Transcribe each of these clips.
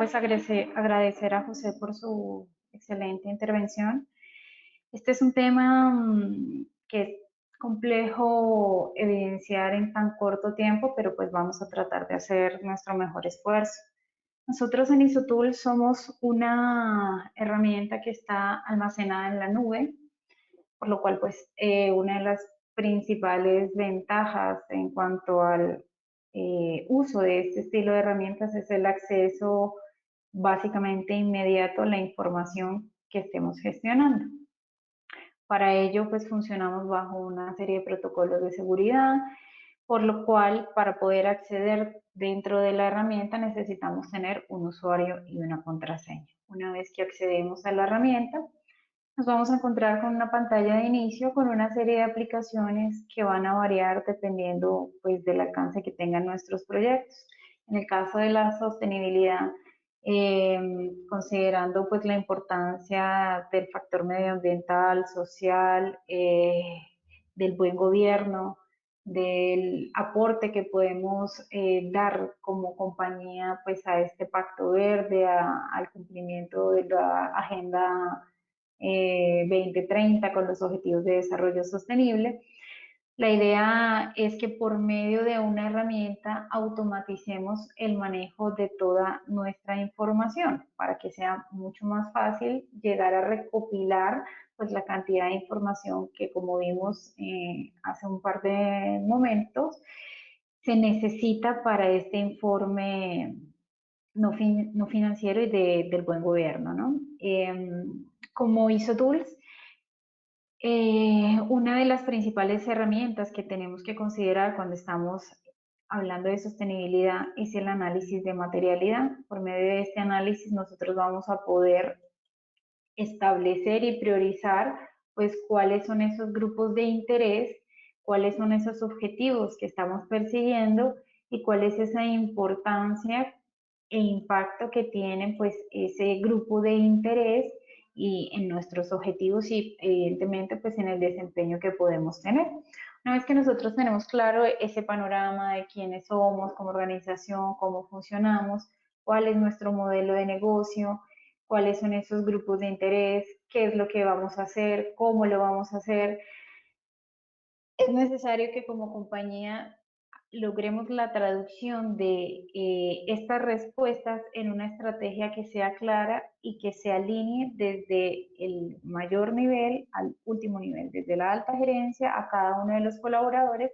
pues agradecer a José por su excelente intervención. Este es un tema que es complejo evidenciar en tan corto tiempo, pero pues vamos a tratar de hacer nuestro mejor esfuerzo. Nosotros en Isotool somos una herramienta que está almacenada en la nube, por lo cual pues una de las principales ventajas en cuanto al uso de este estilo de herramientas es el acceso básicamente inmediato a la información que estemos gestionando. Para ello, pues funcionamos bajo una serie de protocolos de seguridad, por lo cual para poder acceder dentro de la herramienta necesitamos tener un usuario y una contraseña. Una vez que accedemos a la herramienta, nos vamos a encontrar con una pantalla de inicio con una serie de aplicaciones que van a variar dependiendo pues del alcance que tengan nuestros proyectos. En el caso de la sostenibilidad, considerando pues la importancia del factor medioambiental, social, del buen gobierno, del aporte que podemos dar como compañía pues a este pacto verde, al cumplimiento de la agenda 2030 con los objetivos de desarrollo sostenible. La idea es que por medio de una herramienta automaticemos el manejo de toda nuestra información para que sea mucho más fácil llegar a recopilar pues la cantidad de información que, como vimos hace un par de momentos, se necesita para este informe no financiero y del buen gobierno, ¿no? Como ISO Tools, una de las principales herramientas que tenemos que considerar cuando estamos hablando de sostenibilidad es el análisis de materialidad. Por medio de este análisis nosotros vamos a poder establecer y priorizar pues cuáles son esos grupos de interés, cuáles son esos objetivos que estamos persiguiendo y cuál es esa importancia e impacto que tienen pues ese grupo de interés y en nuestros objetivos y evidentemente pues en el desempeño que podemos tener. Una vez que nosotros tenemos claro ese panorama de quiénes somos como organización, cómo funcionamos, cuál es nuestro modelo de negocio, cuáles son esos grupos de interés, qué es lo que vamos a hacer, cómo lo vamos a hacer, es necesario que como compañía logremos la traducción de estas respuestas en una estrategia que sea clara y que se alinee desde el mayor nivel al último nivel, desde la alta gerencia a cada uno de los colaboradores,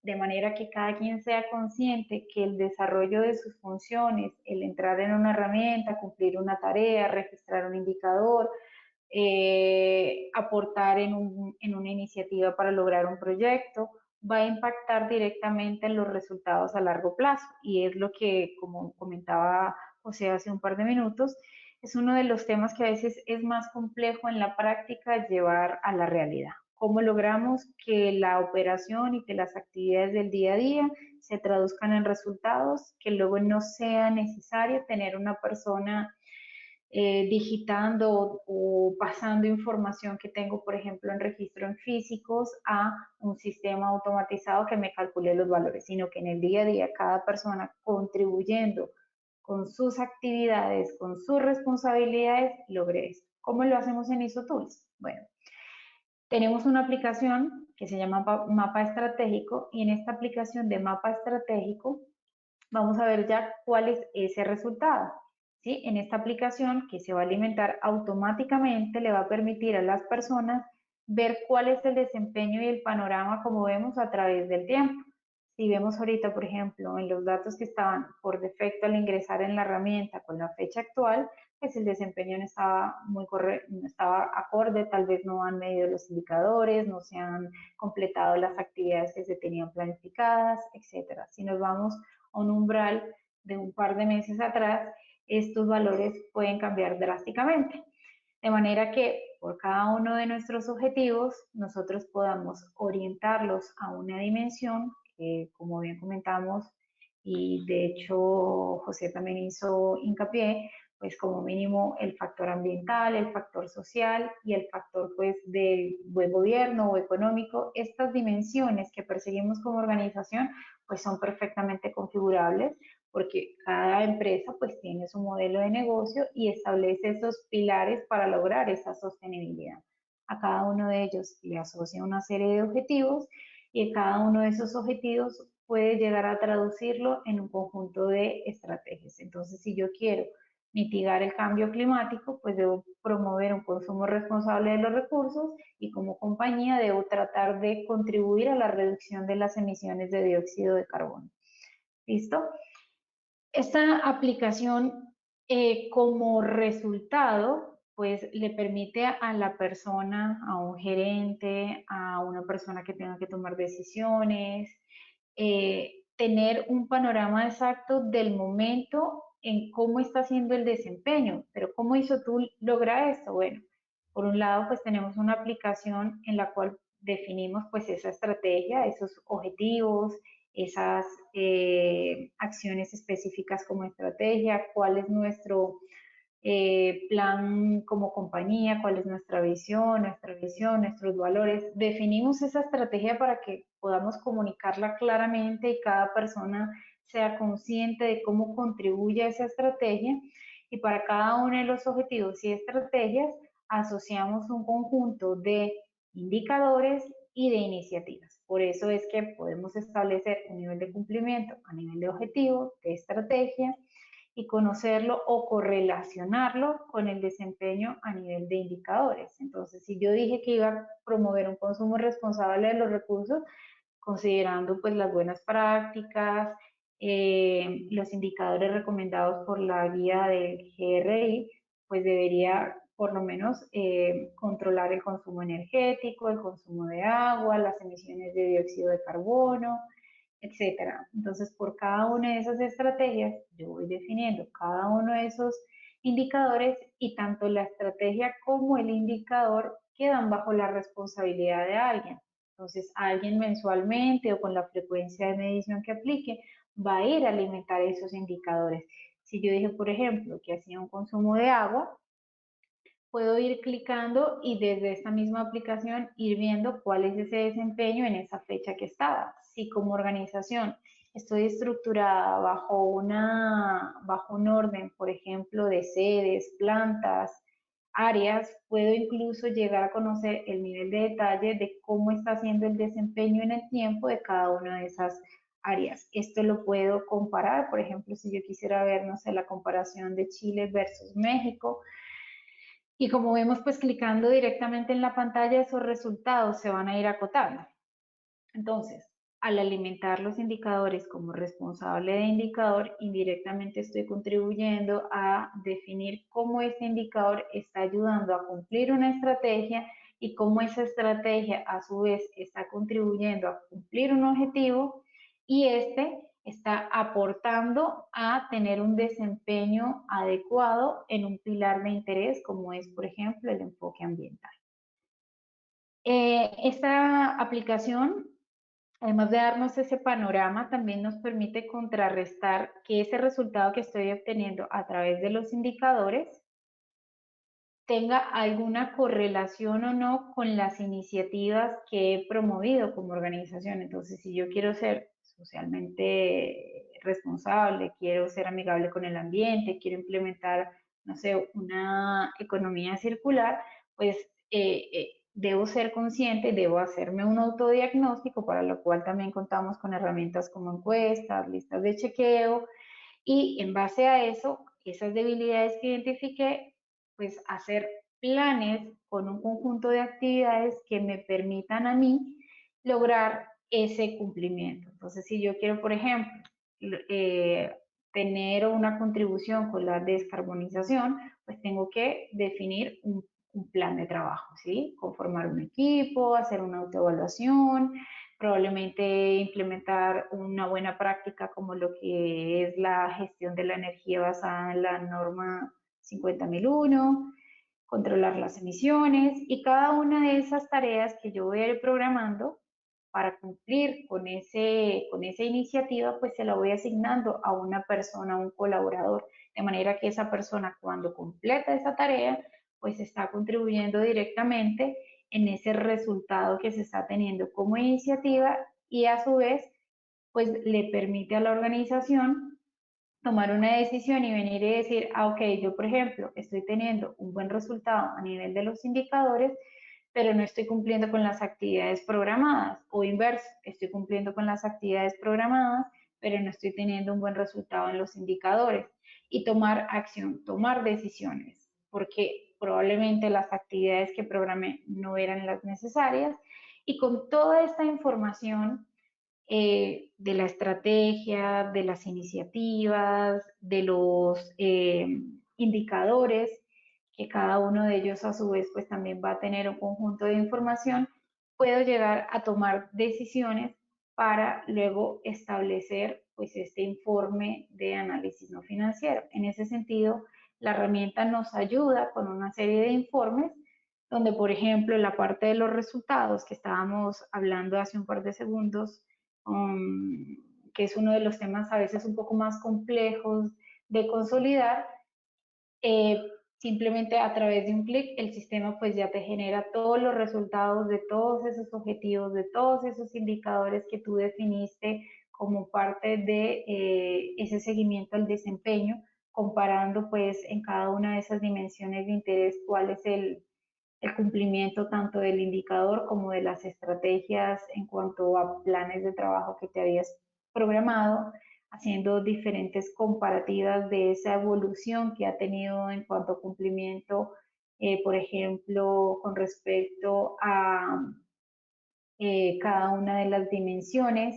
de manera que cada quien sea consciente que el desarrollo de sus funciones, el entrar en una herramienta, cumplir una tarea, registrar un indicador, aportar en una iniciativa para lograr un proyecto, va a impactar directamente en los resultados a largo plazo. Y es lo que, como comentaba José hace un par de minutos, es uno de los temas que a veces es más complejo en la práctica llevar a la realidad. ¿Cómo logramos que la operación y que las actividades del día a día se traduzcan en resultados, que luego no sea necesario tener una persona digitando o pasando información que tengo, por ejemplo, en registro en físicos a un sistema automatizado que me calcule los valores, sino que en el día a día cada persona contribuyendo con sus actividades, con sus responsabilidades, logre esto. ¿Cómo lo hacemos en IsoTools? Bueno, tenemos una aplicación que se llama Mapa Estratégico y en esta aplicación de Mapa Estratégico vamos a ver ya cuál es ese resultado. ¿Sí? En esta aplicación que se va a alimentar automáticamente le va a permitir a las personas ver cuál es el desempeño y el panorama como vemos a través del tiempo. Si vemos ahorita, por ejemplo, en los datos que estaban por defecto al ingresar en la herramienta con la fecha actual, pues el desempeño no estaba no estaba acorde, tal vez no han medido los indicadores, no se han completado las actividades que se tenían planificadas, etcétera. Si nos vamos a un umbral de un par de meses atrás, estos valores pueden cambiar drásticamente. De manera que por cada uno de nuestros objetivos nosotros podamos orientarlos a una dimensión que, como bien comentamos, y de hecho José también hizo hincapié, pues como mínimo el factor ambiental, el factor social y el factor pues de buen gobierno o económico. Estas dimensiones que perseguimos como organización pues son perfectamente configurables porque cada empresa pues tiene su modelo de negocio y establece esos pilares para lograr esa sostenibilidad. A cada uno de ellos le asocia una serie de objetivos y cada uno de esos objetivos puede llegar a traducirlo en un conjunto de estrategias. Entonces, si yo quiero mitigar el cambio climático, pues debo promover un consumo responsable de los recursos y como compañía debo tratar de contribuir a la reducción de las emisiones de dióxido de carbono. ¿Listo? Esta aplicación como resultado, pues le permite a la persona, a un gerente, a una persona que tenga que tomar decisiones, tener un panorama exacto del momento en cómo está haciendo el desempeño. Pero ¿cómo hizo tú lograr esto? Bueno, por un lado, pues tenemos una aplicación en la cual definimos pues esa estrategia, esos objetivos, esas acciones específicas como estrategia, cuál es nuestro plan como compañía, cuál es nuestra visión, nuestros valores. Definimos esa estrategia para que podamos comunicarla claramente y cada persona sea consciente de cómo contribuye a esa estrategia y para cada uno de los objetivos y estrategias asociamos un conjunto de indicadores y de iniciativas. Por eso es que podemos establecer un nivel de cumplimiento a nivel de objetivo, de estrategia, y conocerlo o correlacionarlo con el desempeño a nivel de indicadores. Entonces, si yo dije que iba a promover un consumo responsable de los recursos, considerando pues las buenas prácticas, los indicadores recomendados por la guía del GRI, pues debería por lo menos controlar el consumo energético, el consumo de agua, las emisiones de dióxido de carbono, etcétera. Entonces, por cada una de esas estrategias, yo voy definiendo cada uno de esos indicadores y tanto la estrategia como el indicador quedan bajo la responsabilidad de alguien. Entonces, alguien mensualmente o con la frecuencia de medición que aplique va a ir a alimentar esos indicadores. Si yo dije, por ejemplo, que hacía un consumo de agua, puedo ir clicando y desde esta misma aplicación ir viendo cuál es ese desempeño en esa fecha que estaba. Si como organización estoy estructurada bajo un orden, por ejemplo, de sedes, plantas, áreas, puedo incluso llegar a conocer el nivel de detalle de cómo está haciendo el desempeño en el tiempo de cada una de esas áreas. Esto lo puedo comparar, por ejemplo, si yo quisiera ver, no sé, la comparación de Chile versus México, y como vemos, pues clicando directamente en la pantalla, esos resultados se van a ir acotando. Entonces, al alimentar los indicadores como responsable de indicador, indirectamente estoy contribuyendo a definir cómo este indicador está ayudando a cumplir una estrategia y cómo esa estrategia a su vez está contribuyendo a cumplir un objetivo y este está aportando a tener un desempeño adecuado en un pilar de interés como es, por ejemplo, el enfoque ambiental. Esta aplicación, además de darnos ese panorama, también nos permite contrarrestar que ese resultado que estoy obteniendo a través de los indicadores tenga alguna correlación o no con las iniciativas que he promovido como organización. Entonces, si yo quiero ser socialmente responsable, quiero ser amigable con el ambiente, quiero implementar, no sé, una economía circular, pues debo ser consciente, debo hacerme un autodiagnóstico, para lo cual también contamos con herramientas como encuestas, listas de chequeo, y en base a eso, esas debilidades que identifiqué, pues hacer planes con un conjunto de actividades que me permitan a mí lograr ese cumplimiento. Entonces, si yo quiero, por ejemplo, eh, tener una contribución con la descarbonización, pues tengo que definir un plan de trabajo, ¿sí? Conformar un equipo, hacer una autoevaluación, probablemente implementar una buena práctica como lo que es la gestión de la energía basada en la norma 50001, controlar las emisiones y cada una de esas tareas que yo voy a ir programando para cumplir con esa iniciativa, pues se la voy asignando a una persona, a un colaborador, de manera que esa persona cuando completa esa tarea, pues está contribuyendo directamente en ese resultado que se está teniendo como iniciativa y a su vez, pues le permite a la organización tomar una decisión y venir y decir, ah, ok, yo por ejemplo estoy teniendo un buen resultado a nivel de los indicadores, pero no estoy cumpliendo con las actividades programadas, o inverso, estoy cumpliendo con las actividades programadas, pero no estoy teniendo un buen resultado en los indicadores. Y tomar acción, tomar decisiones, porque probablemente las actividades que programé no eran las necesarias. Y con toda esta información de la estrategia, de las iniciativas, de los indicadores, que cada uno de ellos a su vez pues también va a tener un conjunto de información, puedo llegar a tomar decisiones para luego establecer pues este informe de análisis no financiero. En ese sentido, la herramienta nos ayuda con una serie de informes donde, por ejemplo, la parte de los resultados que estábamos hablando hace un par de segundos, que es uno de los temas a veces un poco más complejos de consolidar, eh, simplemente a través de un clic el sistema pues ya te genera todos los resultados de todos esos objetivos, de todos esos indicadores que tú definiste como parte de ese seguimiento al desempeño, comparando pues en cada una de esas dimensiones de interés cuál es el cumplimiento tanto del indicador como de las estrategias en cuanto a planes de trabajo que te habías programado, haciendo diferentes comparativas de esa evolución que ha tenido en cuanto a cumplimiento, por ejemplo, con respecto a cada una de las dimensiones,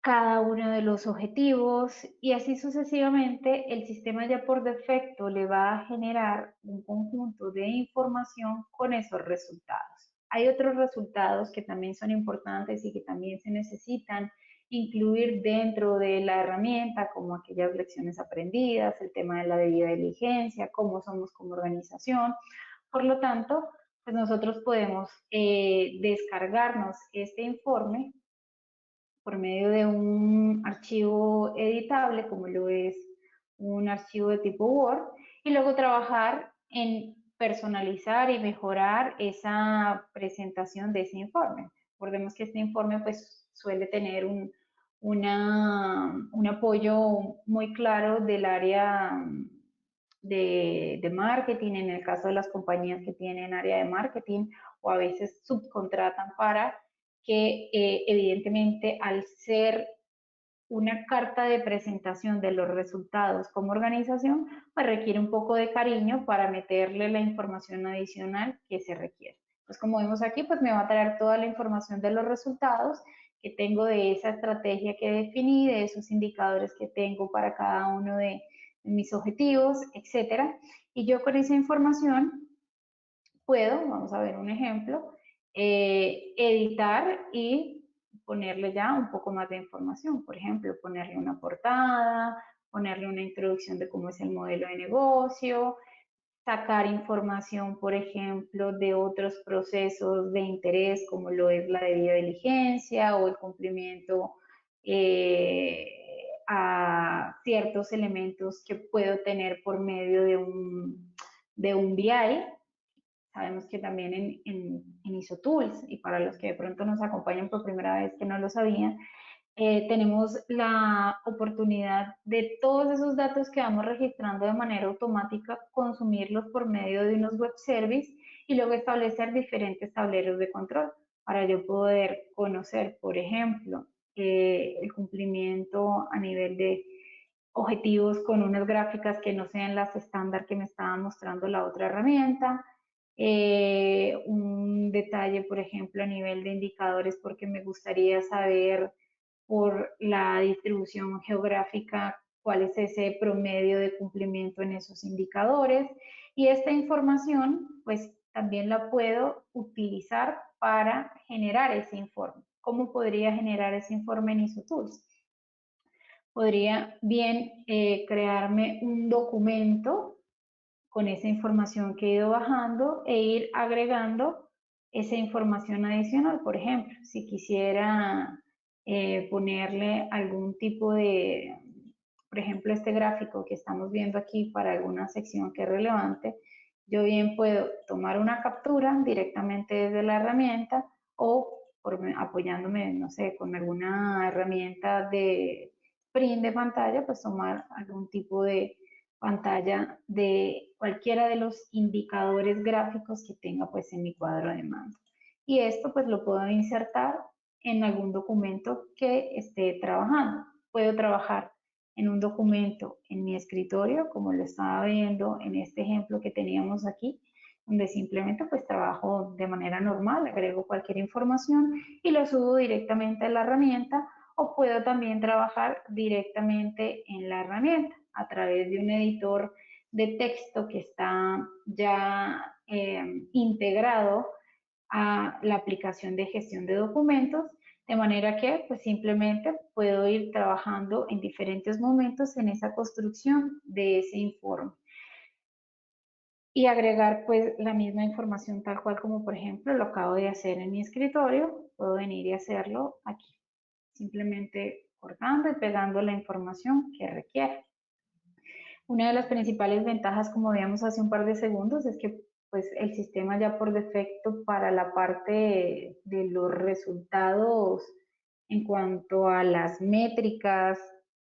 cada uno de los objetivos y así sucesivamente, el sistema ya por defecto le va a generar un conjunto de información con esos resultados. Hay otros resultados que también son importantes y que también se necesitan incluir dentro de la herramienta, como aquellas lecciones aprendidas, el tema de la debida diligencia, cómo somos como organización. Por lo tanto, pues nosotros podemos descargarnos este informe por medio de un archivo editable, como lo es un archivo de tipo Word, y luego trabajar en personalizar y mejorar esa presentación de ese informe. Recordemos que este informe pues suele tener un apoyo muy claro del área de marketing, en el caso de las compañías que tienen área de marketing o a veces subcontratan para que evidentemente al ser una carta de presentación de los resultados como organización, pues requiere un poco de cariño para meterle la información adicional que se requiere. Pues como vemos aquí, pues me va a traer toda la información de los resultados que tengo de esa estrategia que definí, de esos indicadores que tengo para cada uno de mis objetivos, etcétera. Y yo con esa información puedo, vamos a ver un ejemplo, editar y ponerle ya un poco más de información. Por ejemplo, ponerle una portada, ponerle una introducción de cómo es el modelo de negocio, sacar información, por ejemplo, de otros procesos de interés, como lo es la debida diligencia o el cumplimiento a ciertos elementos que puedo tener por medio de un BI. Sabemos que también en ISOTools, y para los que de pronto nos acompañan por primera vez que no lo sabían, tenemos la oportunidad de todos esos datos que vamos registrando de manera automática, consumirlos por medio de unos web services y luego establecer diferentes tableros de control para yo poder conocer, por ejemplo, el cumplimiento a nivel de objetivos con unas gráficas que no sean las estándar que me estaba mostrando la otra herramienta, un detalle, por ejemplo, a nivel de indicadores, porque me gustaría saber por la distribución geográfica cuál es ese promedio de cumplimiento en esos indicadores. Y esta información, pues también la puedo utilizar para generar ese informe. ¿Cómo podría generar ese informe en ISOTools? Podría bien crearme un documento con esa información que he ido bajando e ir agregando esa información adicional. Por ejemplo, si quisiera ponerle algún tipo de, por ejemplo, este gráfico que estamos viendo aquí para alguna sección que es relevante, yo bien puedo tomar una captura directamente desde la herramienta o apoyándome, no sé, con alguna herramienta de print de pantalla, pues tomar algún tipo de pantalla de cualquiera de los indicadores gráficos que tenga pues en mi cuadro de mando. Y esto pues lo puedo insertar en algún documento que esté trabajando. Puedo trabajar en un documento en mi escritorio, como lo estaba viendo en este ejemplo que teníamos aquí, donde simplemente pues trabajo de manera normal, agrego cualquier información y lo subo directamente a la herramienta, o puedo también trabajar directamente en la herramienta a través de un editor de texto que está ya integrado a la aplicación de gestión de documentos, de manera que pues simplemente puedo ir trabajando en diferentes momentos en esa construcción de ese informe y agregar pues la misma información tal cual como por ejemplo lo acabo de hacer en mi escritorio, puedo venir y hacerlo aquí, simplemente cortando y pegando la información que requiere. Una de las principales ventajas, como veíamos hace un par de segundos, es que pues el sistema ya por defecto para la parte de los resultados en cuanto a las métricas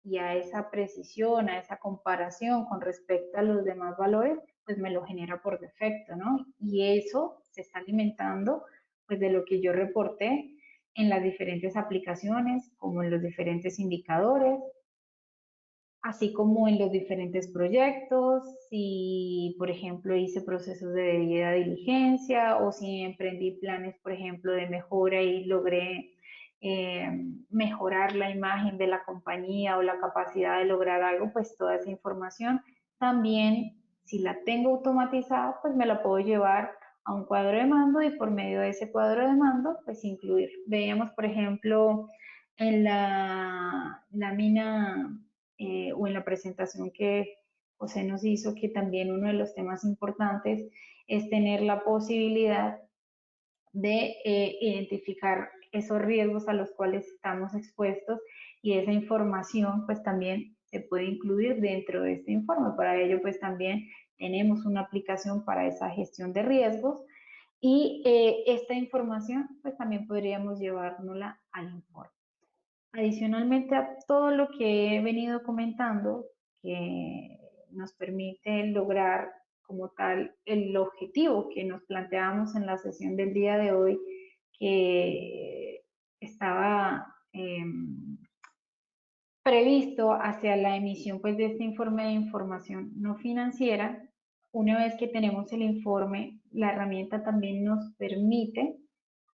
y a esa precisión, a esa comparación con respecto a los demás valores, pues me lo genera por defecto, ¿no? Y eso se está alimentando pues de lo que yo reporté en las diferentes aplicaciones, como en los diferentes indicadores, así como en los diferentes proyectos, si por ejemplo hice procesos de debida diligencia o si emprendí planes, por ejemplo, de mejora y logré mejorar la imagen de la compañía o la capacidad de lograr algo, pues toda esa información también, si la tengo automatizada, pues me la puedo llevar a un cuadro de mando y por medio de ese cuadro de mando, pues incluir. Veíamos, por ejemplo, en la lámina o en la presentación que José nos hizo, que también uno de los temas importantes es tener la posibilidad de identificar esos riesgos a los cuales estamos expuestos y esa información pues también se puede incluir dentro de este informe. Para ello pues también tenemos una aplicación para esa gestión de riesgos y esta información pues también podríamos llevárnosla al informe. Adicionalmente a todo lo que he venido comentando, que nos permite lograr como tal el objetivo que nos planteamos en la sesión del día de hoy, que estaba previsto hacia la emisión pues, de este informe de información no financiera. Una vez que tenemos el informe, la herramienta también nos permite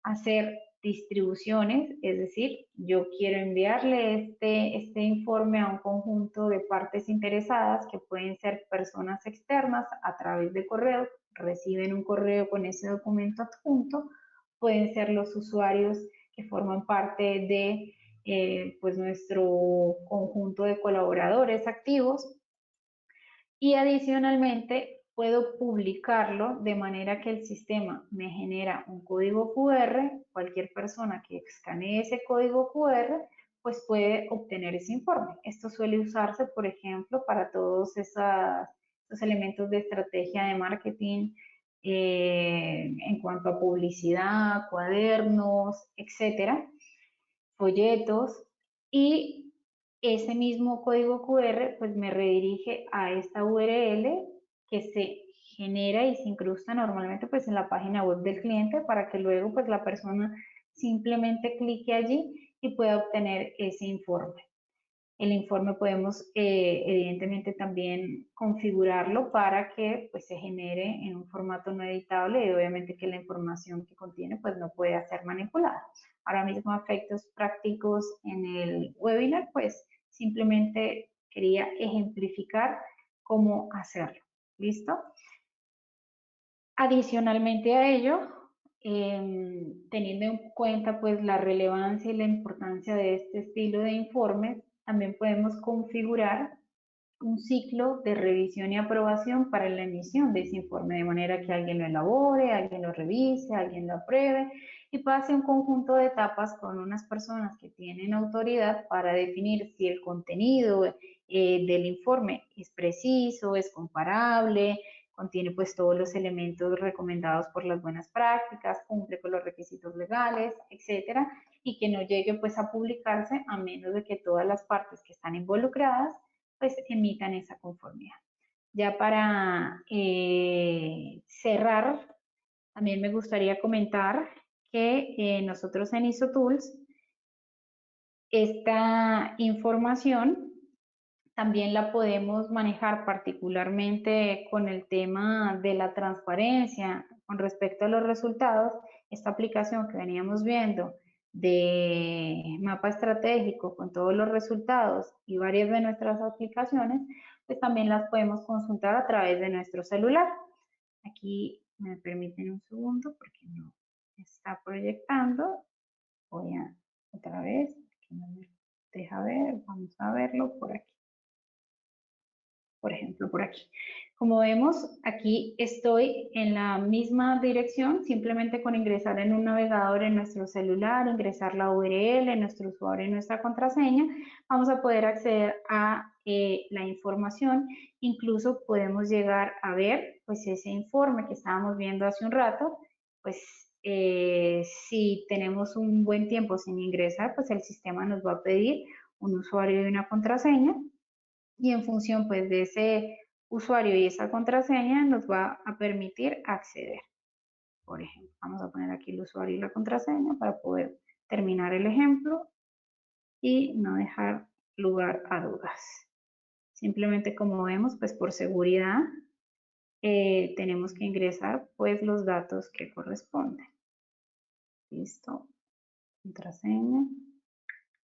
hacer distribuciones, es decir, yo quiero enviarle este informe a un conjunto de partes interesadas que pueden ser personas externas a través de correo, reciben un correo con ese documento adjunto, pueden ser los usuarios que forman parte de pues nuestro conjunto de colaboradores activos y adicionalmente puedo publicarlo de manera que el sistema me genera un código QR, cualquier persona que escanee ese código QR pues puede obtener ese informe. Esto suele usarse, por ejemplo, para todos esos elementos de estrategia de marketing en cuanto a publicidad, cuadernos, etcétera, folletos, y ese mismo código QR pues me redirige a esta URL que se genera y se incrusta normalmente pues en la página web del cliente para que luego pues la persona simplemente clique allí y pueda obtener ese informe. El informe podemos evidentemente también configurarlo para que pues se genere en un formato no editable y obviamente que la información que contiene pues no pueda ser manipulada. Ahora mismo a efectos prácticos en el webinar pues simplemente quería ejemplificar cómo hacerlo. ¿Listo? Adicionalmente a ello, teniendo en cuenta pues la relevancia y la importancia de este estilo de informes, también podemos configurar un ciclo de revisión y aprobación para la emisión de ese informe, de manera que alguien lo elabore, alguien lo revise, alguien lo apruebe y pase un conjunto de etapas con unas personas que tienen autoridad para definir si el contenido del informe es preciso, es comparable, contiene pues todos los elementos recomendados por las buenas prácticas, cumple con los requisitos legales, etcétera, y que no llegue pues a publicarse a menos de que todas las partes que están involucradas pues emitan esa conformidad. Ya para cerrar, también me gustaría comentar que nosotros en ISOTools esta información también la podemos manejar particularmente con el tema de la transparencia con respecto a los resultados. Esta aplicación que veníamos viendo de mapa estratégico con todos los resultados y varias de nuestras aplicaciones, pues también las podemos consultar a través de nuestro celular. Aquí me permiten un segundo porque no está proyectando. Voy a otra vez, que no me deja ver, vamos a verlo por aquí. Por ejemplo, por aquí. Como vemos, aquí estoy en la misma dirección, simplemente con ingresar en un navegador en nuestro celular, ingresar la URL, nuestro usuario y nuestra contraseña, vamos a poder acceder a la información. Incluso podemos llegar a ver pues ese informe que estábamos viendo hace un rato, pues si tenemos un buen tiempo sin ingresar, pues el sistema nos va a pedir un usuario y una contraseña, y en función pues de ese usuario y esa contraseña nos va a permitir acceder. Por ejemplo, vamos a poner aquí el usuario y la contraseña para poder terminar el ejemplo y no dejar lugar a dudas. Simplemente, como vemos, pues por seguridad tenemos que ingresar pues los datos que corresponden. Listo, contraseña,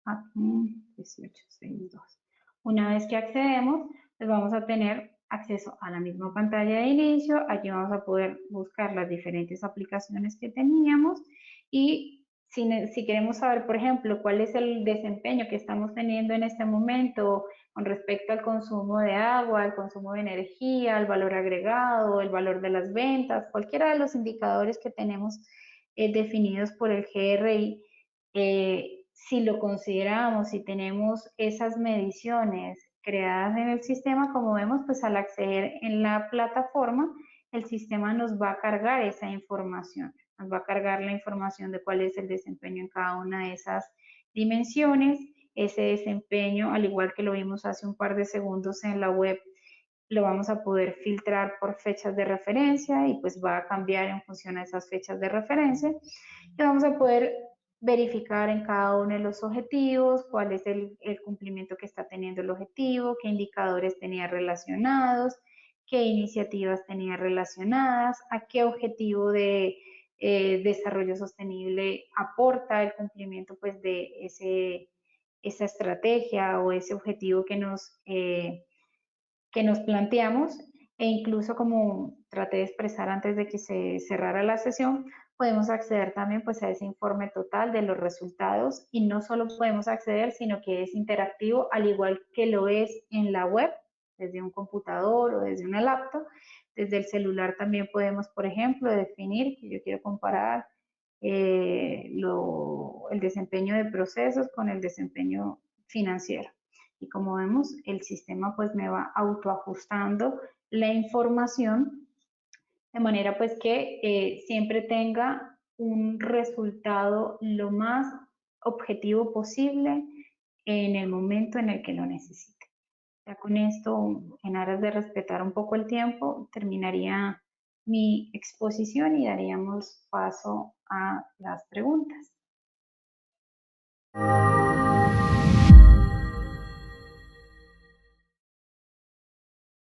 admin 1862. Una vez que accedemos, pues vamos a tener acceso a la misma pantalla de inicio. Aquí vamos a poder buscar las diferentes aplicaciones que teníamos y si queremos saber, por ejemplo, cuál es el desempeño que estamos teniendo en este momento con respecto al consumo de agua, al consumo de energía, al valor agregado, el valor de las ventas, cualquiera de los indicadores que tenemos definidos por el GRI, si lo consideramos, si tenemos esas mediciones creadas en el sistema, como vemos, pues al acceder en la plataforma, el sistema nos va a cargar esa información, nos va a cargar la información de cuál es el desempeño en cada una de esas dimensiones. Ese desempeño, al igual que lo vimos hace un par de segundos en la web, lo vamos a poder filtrar por fechas de referencia y pues va a cambiar en función a esas fechas de referencia. Y vamos a poder verificar en cada uno de los objetivos cuál es el cumplimiento que está teniendo el objetivo, qué indicadores tenía relacionados, qué iniciativas tenía relacionadas, a qué objetivo de desarrollo sostenible aporta el cumplimiento pues de esa estrategia o ese objetivo que nos planteamos, e incluso, como traté de expresar antes de que se cerrara la sesión, podemos acceder también pues a ese informe total de los resultados, y no solo podemos acceder, sino que es interactivo al igual que lo es en la web, desde un computador o desde una laptop. Desde el celular también podemos, por ejemplo, definir que yo quiero comparar el desempeño de procesos con el desempeño financiero. Y como vemos, el sistema pues me va autoajustando la información de manera pues que siempre tenga un resultado lo más objetivo posible en el momento en el que lo necesite. Ya con esto, en aras de respetar un poco el tiempo, terminaría mi exposición y daríamos paso a las preguntas.